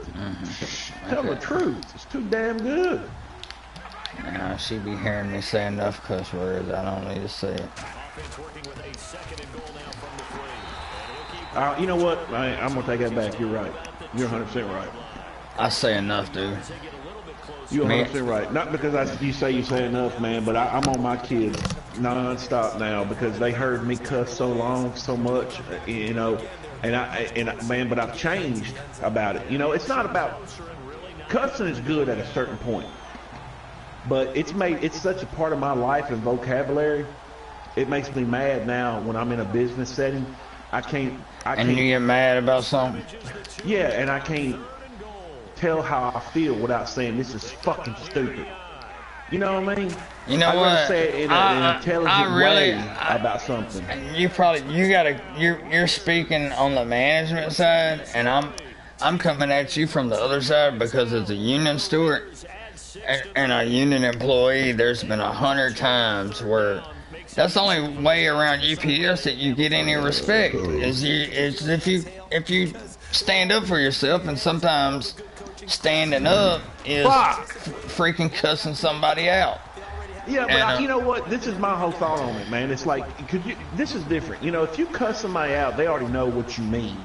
Tell the truth. It's too damn good.
Now, she be hearing me say enough cuss words. I don't need to say it.
You know what? I'm going to take that back. You're right. You're 100% right.
I say enough, dude.
You're 100% right. Not because you say enough, man, but I'm on my kids non-stop now because they heard me cuss so much, you know, but I've changed about it. You know, it's not about cussing is good at a certain point, but it's such a part of my life and vocabulary. It makes me mad now when I'm in a business setting. I can't.
And you get mad about something?
Yeah, and I can't tell how I feel without saying this is fucking stupid. You know what I mean?
You know
I'd rather
what?
say it in an intelligent way about something.
You're speaking on the management side, and I'm coming at you from the other side because as a union steward and a union employee, there's been 100 times where that's the only way around UPS that you get any respect is if you stand up for yourself, and sometimes standing up is freaking cussing somebody out.
Yeah, but you know what? This is my whole thought on it, man. It's like, this is different. You know, if you cuss somebody out, they already know what you mean,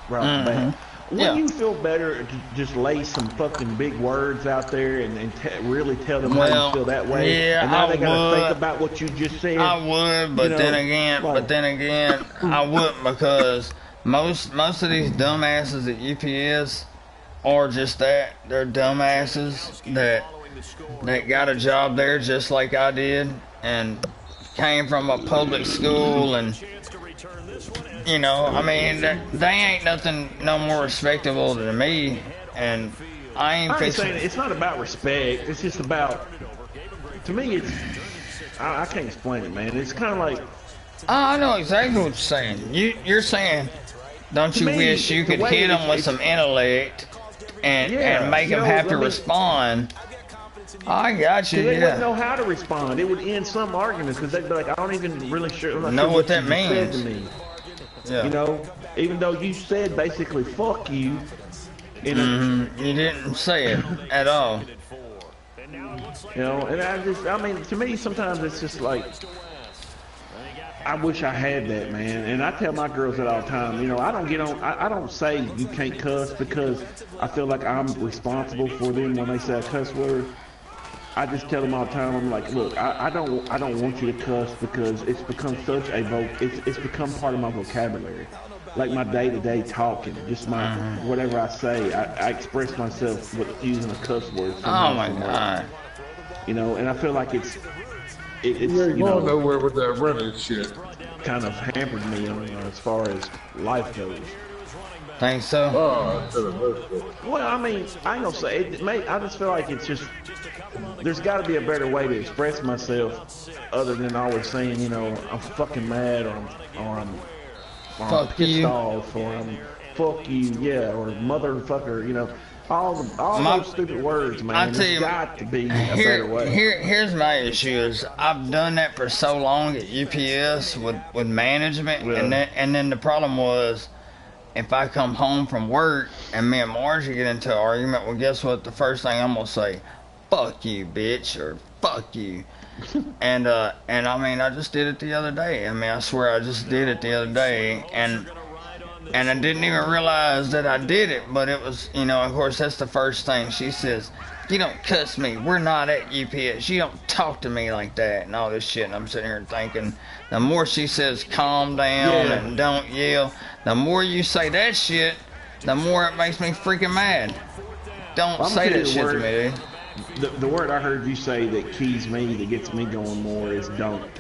right off the bat. Wouldn't you feel better to just lay some fucking big words out there and really tell them how you feel that way?
Yeah,
and now they gotta think about what you just said.
I would, but then again, I wouldn't, because most of these dumbasses at UPS are just that. They're dumbasses that got a job there just like I did and came from a public school, and you know, I mean, they ain't nothing no more respectable than me, and I ain't
saying it's not about respect. It's just about, to me, it's, I can't explain it, man. It's kind of like,
I know exactly what you're saying. You're saying, don't you wish you could hit them with some intellect and make them have to respond? I got you.
They wouldn't know how to respond. It would end some arguments because they'd be like, I don't even really know
what that means.
Said to me.
Yeah.
You know, even though you said basically "fuck you,"
you didn't say it at all.
You know, and I mean, to me, sometimes it's just like, I wish I had that, man. And I tell my girls that all the time. You know, I don't get on. I don't say you can't cuss because I feel like I'm responsible for them when they say a cuss word. I just tell them all the time. I'm like, look, I don't want you to cuss because it's become such a it's become part of my vocabulary, like my day-to-day talking, just my whatever I say. I express myself with using a cuss word.
Oh my god.
You know, and I feel like it's
you ain't going nowhere with that running shit.
Kind of hampered me as far as life goes.
Think so?
Well, I mean, I ain't gonna say it. I just feel like it's just, there's got to be a better way to express myself other than always saying, you know, I'm fucking mad or I'm pissed off or I'm fuck you, yeah, or motherfucker, you know, all those stupid words, man. There's got to be a better way.
Here's my issue: is I've done that for so long at UPS with management, and then the problem was, if I come home from work and me and Margie get into an argument, well, guess what? The first thing I'm gonna say, "Fuck you, bitch," or "Fuck you," and I mean, I just did it the other day. I mean, I swear I just did it the other day, and I didn't even realize that I did it. But it was, you know, of course, that's the first thing she says. You don't cuss me. We're not at UPS. You don't talk to me like that and all this shit. And I'm sitting here thinking, the more she says calm down and don't yell, the more you say that shit, the more it makes me freaking mad. Don't say that shit to me, dude.
The word I heard you say that keys me, that gets me going more, is don't.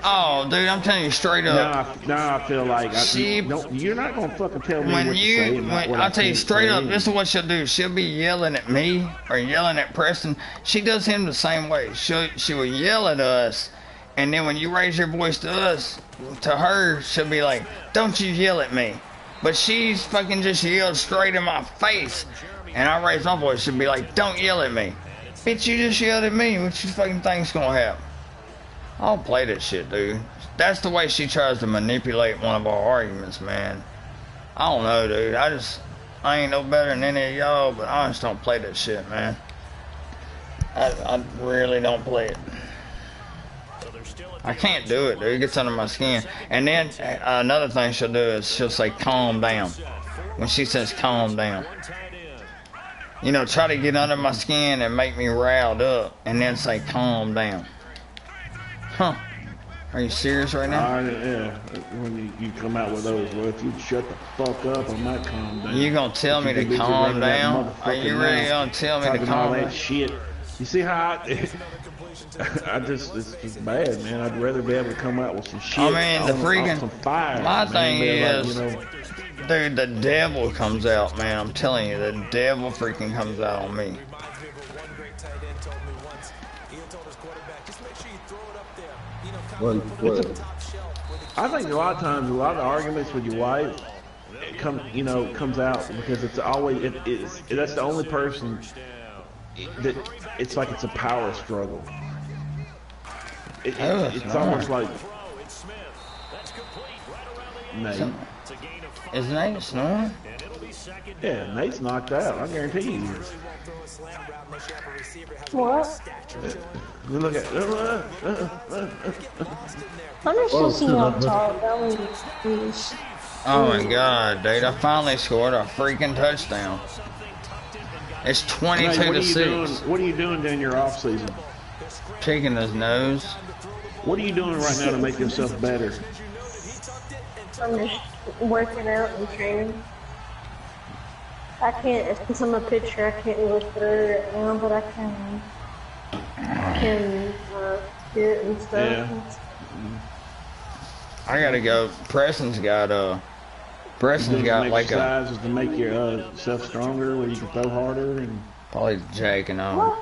Oh, dude, I'm telling you straight up.
Now I feel like you're not gonna fucking tell me what to say.
I'll tell you straight up, this is what she'll do. She'll be yelling at me or yelling at Preston. She does him the same way. She will yell at us, and then when you raise your voice to us, to her, she'll be like, "Don't you yell at me." But she's fucking just yelled straight in my face, and I raise my voice. She'll be like, "Don't yell at me." Bitch, you just yelled at me. What you fucking think's gonna happen? I don't play that shit, dude. That's the way she tries to manipulate one of our arguments, man. I don't know, dude. I ain't no better than any of y'all, but I just don't play that shit, man. I really don't play it. I can't do it, dude. It gets under my skin. And then another thing she'll do is she'll say calm down. When she says calm down. You know, try to get under my skin and make me riled up and then say calm down. Huh. Are you serious right now?
Yeah. When you come out with those, well, if you shut the fuck up, I might calm down.
You gonna tell me to calm down? Are you really gonna tell me to calm down?
That shit. You see how it's just bad, man. I'd rather be able to come out with some shit.
I mean, the freaking,
some fire,
my thing is,
like, you know,
dude, the devil comes out, man. I'm telling you, the devil freaking comes out on me.
told me once. He had told his quarterback, just make sure you throw it up there. You know, kind
Well,
of
well.
on the top shelf.
I think a lot of times, a lot of the arguments with your wife, comes out because it's always that's the only person that it's like it's a power struggle. It's almost like Nate.
Is Nate snoring?
Yeah, Nate's knocked out. I guarantee you he is.
What?
You look at.
I'm just listening to y'all talk. That was please.
Oh my god, dude! I finally scored a freaking touchdown. It's 22 to 6.
What are you doing during your off season?
Picking his nose.
What are you doing right now to make yourself better?
I'm just working out and training. I can't, since I'm a pitcher, I can't go through it right now, but I can hit and stuff.
Yeah.
I gotta go. Preston's got like a
exercises to make yourself stronger, where you can throw harder and
probably jacking on.
What?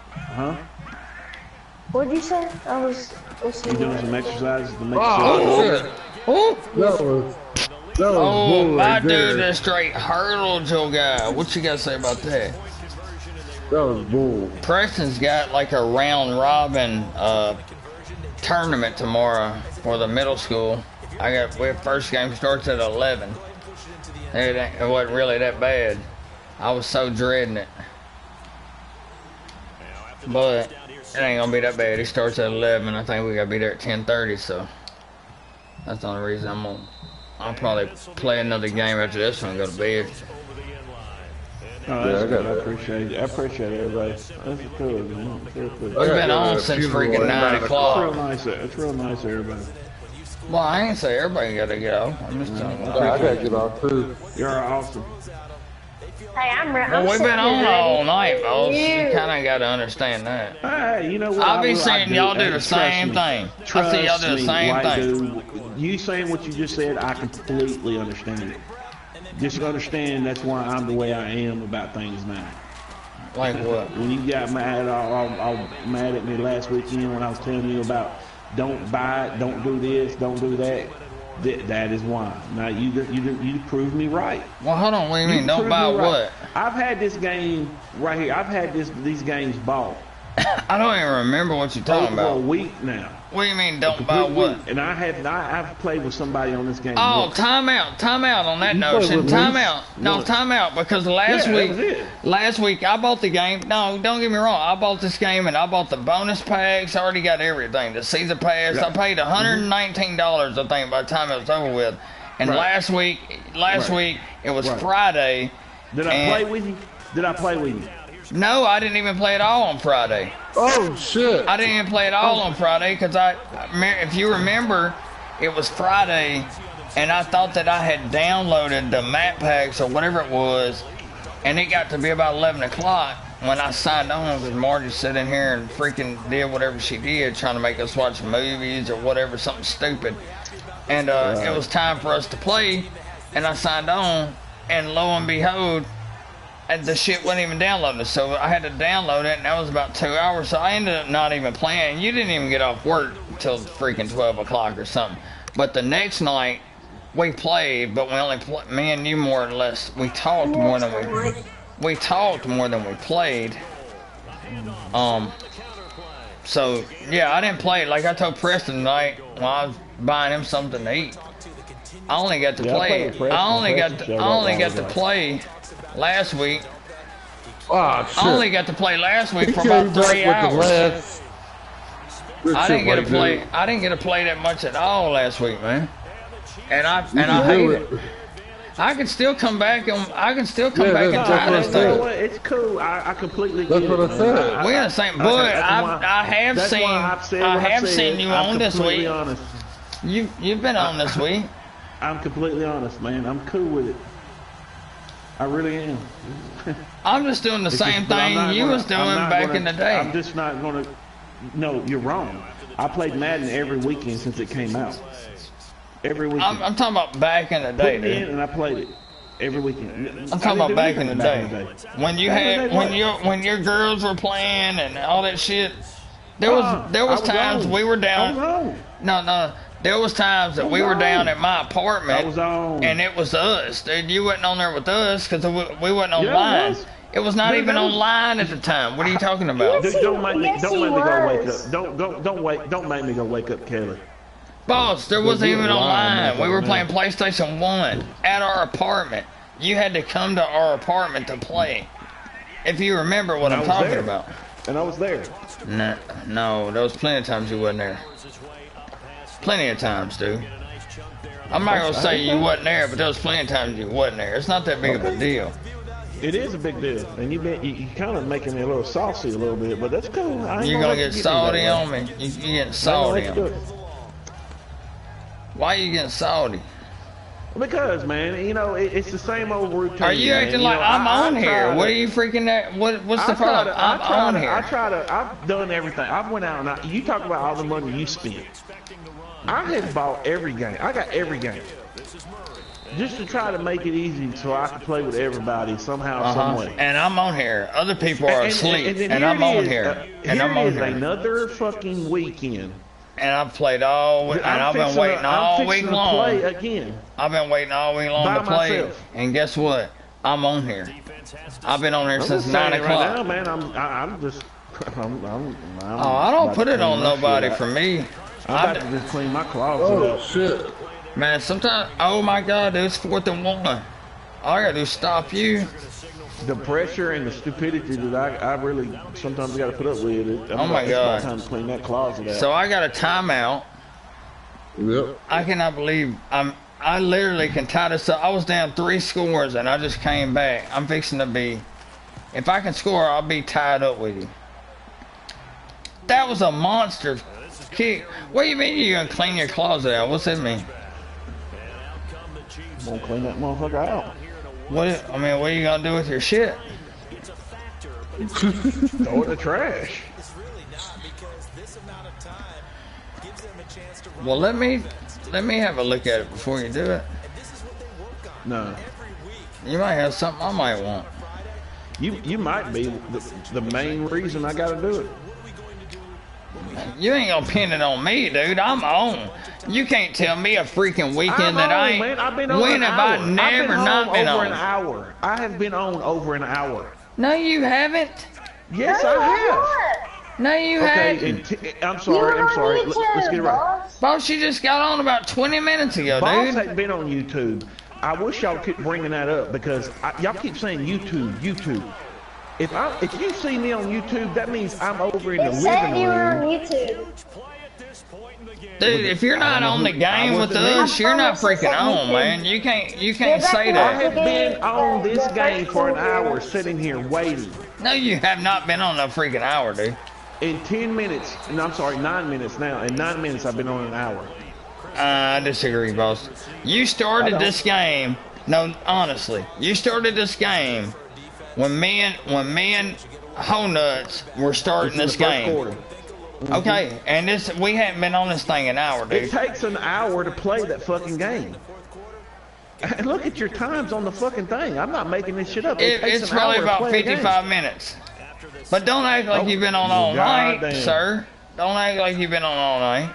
huh?
What'd you say? I was
You
listening.
doing some exercises to make
Oh,
yourself
shit.
Oh,
That was
oh
bull
my
right there.
dude, that straight hurdled your guy. What you gotta say about that?
That was bull.
Preston's got like a round robin tournament tomorrow for the middle school. First game starts at 11. It wasn't really that bad. I was so dreading it. But it ain't gonna be that bad. It starts at 11. I think we gotta be there at 10:30, so that's the only reason I'll probably play another game after this one and go to bed.
Oh, that's good. I appreciate it. I appreciate everybody. That's cool, man.
We've been on since freaking 9
It's
o'clock.
real nice. It's real nice, everybody.
Well, I ain't say everybody gotta get off. I'm just telling you.
I gotta get off too.
You're awesome.
Hey, I'm ready.
Well, we've been on all night, boss. You
Yeah.
kind of got to understand that.
Hey, you know what?
I'll be
I
seeing y'all do the
trust
same
me.
thing. I
Trust
see y'all do the
me,
same
white
thing.
dude. You saying what you just said, I completely understand it. Just understand that's why I'm the way I am about things now.
Like what?
When you got mad, all mad at me last weekend when I was telling you about don't buy it, don't do this, don't do that. That is why. Now you proved me right.
Well, hold on. What do you mean? Don't
proved
buy
me right.
what?
I've had this game right here. I've had these games bought
I don't even remember what you're talking
over a
about.
week now.
What do you mean, don't buy what?
And I've played with somebody on this game.
Oh,
once.
time out on that
You
notion.
played with
Time
me?
out. No,
What?
time out, because
Yeah,
last week I bought the game. No, don't get me wrong. I bought this game and I bought the bonus packs. I already got everything. The season pass.
Right.
I paid $119, I think, by the time it was over with. And
Right.
last week it was
Right.
Friday.
Did I
and-
play with you? Did I play with you?
No, I didn't even play it all on Friday.
Oh shit.
I didn't even play it all on Friday because if you remember, it was Friday, and I thought that I had downloaded the map packs or whatever it was, and it got to be about 11 o'clock when I signed on because Margie sat in here and freaking did whatever she did, trying to make us watch movies or whatever, something stupid. And it was time for us to play, and I signed on, and lo and behold, and the shit wasn't even downloading. So I had to download it, and that was about 2 hours. So I ended up not even playing. You didn't even get off work until freaking 12 o'clock or something. But the next night, we played, but we only me and you more or less. We talked more than we played. So yeah, I didn't play. Like I told Preston tonight while I was buying him something to eat. I only got to
Yeah, I
play.
played with Preston.
I only got
Preston
to,
showed
I
up
only
while I
got
was
to
out.
play last week.
Ah shit.
I only got to play last week
He
for
came
about 3
back with the
hours.
last. Good
I
shit
didn't get to
right
play.
there.
I didn't get to play that much at all last week, man. And I
You
hate
do
it. I can still come back and
Yeah,
and
that's
tie
what I
this
You know
thing.
what? It's cool. I completely
That's
get
what
it,
I
man.
said.
We in the same, but I have
that's
seen
why I've said
I
what I've
have
said.
seen you
I'm
on this
completely
week.
honest.
You've been on this week.
I'm completely honest, man. I'm cool with it. I really am.
I'm just doing the
It's
same
just- but I'm
thing
not
you
gonna-
was doing
I'm not
back
gonna-
in the day.
I'm just not gonna. No, you're wrong. I played Madden every weekend since it came out. Every weekend.
I'm talking about back in the
Put
day,
it in
dude.
and I played it. every weekend.
I'm talking about back in the day. When you had when your girls were playing and all that shit. There was times we were down. No. There was times that we were down at my apartment, and it was us. Dude, you wasn't on there with us because we wasn't online. It was not even online at the time. What are you talking about?
Dude, don't make me go wake up. Don't make me go wake up, Kelly.
Boss, there wasn't even online. We were playing PlayStation 1 at our apartment. You had to come to our apartment to play. If you remember what I'm talking about.
And I was there.
No, there was plenty of times you wasn't there. Plenty of times, dude. I'm not gonna say you wasn't there, but there was plenty of times you wasn't there. It's not that big of a deal.
It is a big deal, and you kind of making me a little saucy a little bit, but that's cool.
You're gonna get salty on me. You getting salty on me. Why are you getting salty?
Because, man, you know, it's the same old routine.
Are you acting like I'm on here? What are you freaking at? What's the problem? I'm on here.
I've done everything. I've went out and you talk about all the money you spent. I have bought every game. I got every game. Just to try to make it easy so I can play with everybody somehow, some way.
And I'm on here. Other people are asleep. And I'm on here. And I'm on here.
Another fucking weekend.
And I've played all week, and I've been waiting all week long.
Play again.
I've been waiting all week long to play. And guess what? I'm on here. I've been on here since 9 o'clock.
Right now, man, I'm just.
I don't put it on nobody for me.
I'm about to just clean my closet up.
Shit.
Man, sometimes, oh my God, dude, it's 4th and 1. All I gotta do is stop you.
The pressure and the stupidity that I really sometimes got to put up with.
Oh my God!
It's about time to clean that closet out.
So I got a timeout.
Yep.
I cannot believe I literally can tie this up. I was down 3 scores and I just came back. I'm fixing to be. If I can score, I'll be tied up with you. That was a monster kick. What do you mean you're gonna clean your closet out? What's that mean?
I'm gonna clean that motherfucker out.
What are you gonna do with your shit?
Throw it in the trash.
Well, let me have a look at it before you do it.
No.
You might have something I might want.
You might be the main reason I gotta do it.
You ain't gonna pin it on me, dude. I'm on. You can't tell me a freaking weekend that I ain't.
Man, I've been on
when have I never not been on?
Over an hour. I have been on over an hour.
No, you haven't.
Yes, I have.
No, you haven't.
I'm sorry. Let's get it right.
Boss, you just got on about 20 minutes ago,
Boss
dude.
ain't been on YouTube. I wish y'all keep bringing that up because y'all keep saying YouTube. If you see me on YouTube, that means I'm over in the living room.
You were on YouTube.
Dude, if you're not on the game with us, you're not freaking on, man. You can't say
I
that.
have been on this game for an hour sitting here waiting.
No, you have not been on a freaking hour, dude.
In 10 minutes, and I'm sorry, 9 minutes now. In 9 minutes, I've been on an hour.
I disagree, boss. You started this game. No, honestly, you started this game when me and HOENUTZ were starting this game.
Mm-hmm.
Okay, and we haven't been on this thing an hour, dude.
It takes an hour to play that fucking game. And look at your times on the fucking thing. I'm not making this shit up.
It's probably about 55 minutes. But don't act like you've been on all night, sir. Don't act like you've been on all night.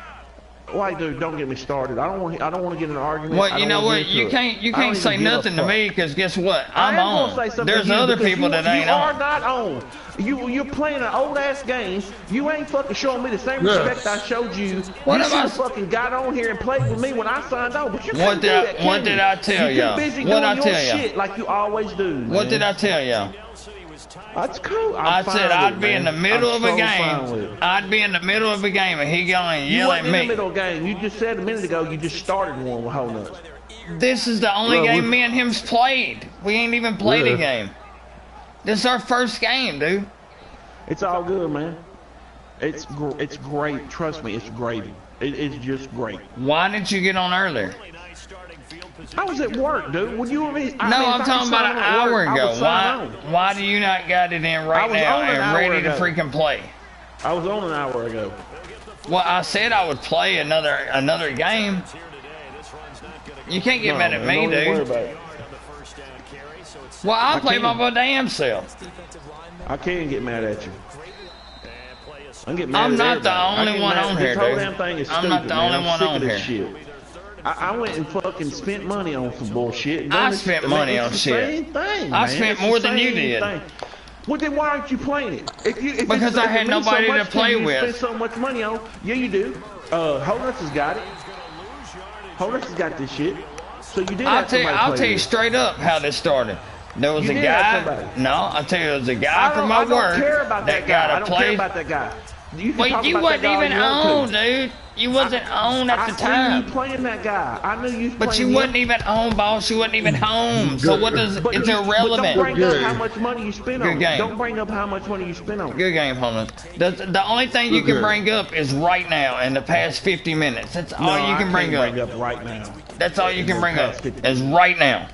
Whitedude, don't get me started. I don't want to get in an argument.
Well, you know what? You can't say nothing to me because guess what? I'm on. There's other people that ain't on.
You are not on. You're playing an old ass game. You ain't fucking showing me the same respect I showed you.
What
you
am I?
Fucking got on here and played with me when I signed on. But you
what did I tell you?
You're busy doing your shit like you always do. Man.
What did I tell you?
That's cool.
I said I'd be in the middle of a game. I'd be in the middle of a game and he going to yell at me.
You in the middle of a game. You just said a minute ago you just started one with HOENUTZ.
This is the only game me and him's played. We ain't even played a game. This is our first game, dude.
It's all good, man. It's great. Trust me, it's gravy. It's just great.
Why didn't you get on earlier?
I was at work, dude. Would you be?
I'm talking about an hour ago. Why do you not got it in right now and ready to freaking play?
I was on an hour ago.
Well, I said I would play another game. You can't get mad at me, dude. Well, I'll play
can't.
my damn self.
I can't get mad at you. I'm getting mad
I'm
at
not the
everybody. I
only
get
one
mad-
on here,
This whole
dude.
damn thing is
I'm
stupid,
not the
man.
only
I'm
one
sick
on
of this
here.
shit. I went and fucking spent money on some bullshit.
I
Done
spent
this-
money
it's
on
the
shit.
Same thing,
I
man.
spent
It's the
more than you
same
did.
thing. Well, then why aren't you playing it? If
Because
it's,
I
if
had
it means
nobody
so
to
much
play
you,
with.
You spend so much money on. Yeah, you do. HOENUTZ has got it. HOENUTZ has got this shit. So you did have somebody
I'll
play
tell you
with.
straight up how this started. There was
You
a
did have
guy.
somebody.
No, I'll tell you, there was a guy from my
I don't
work
care about that guy. I
got
don't
to
care
play.
about that guy. You can
Well,
talk
you
about
wasn't
that guy all
even
you want
on,
to.
dude. You wasn't on at the
I
time.
knew you playing that guy. I knew you was
But
playing
you
him.
wasn't even on, boss. You wasn't even home. So what does?
But
It's
you- But
irrelevant.
don't bring up
Good
how
game.
much money you spent
Good
on.
game.
Don't bring up how much money you spent on.
Good game, Holman. The only thing you
Good
can
game.
bring up is right now in the past 50 minutes. That's all you can bring up.
right now.
That's all you can bring up
Past 50
is right now.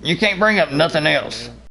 You can't bring up nothing else.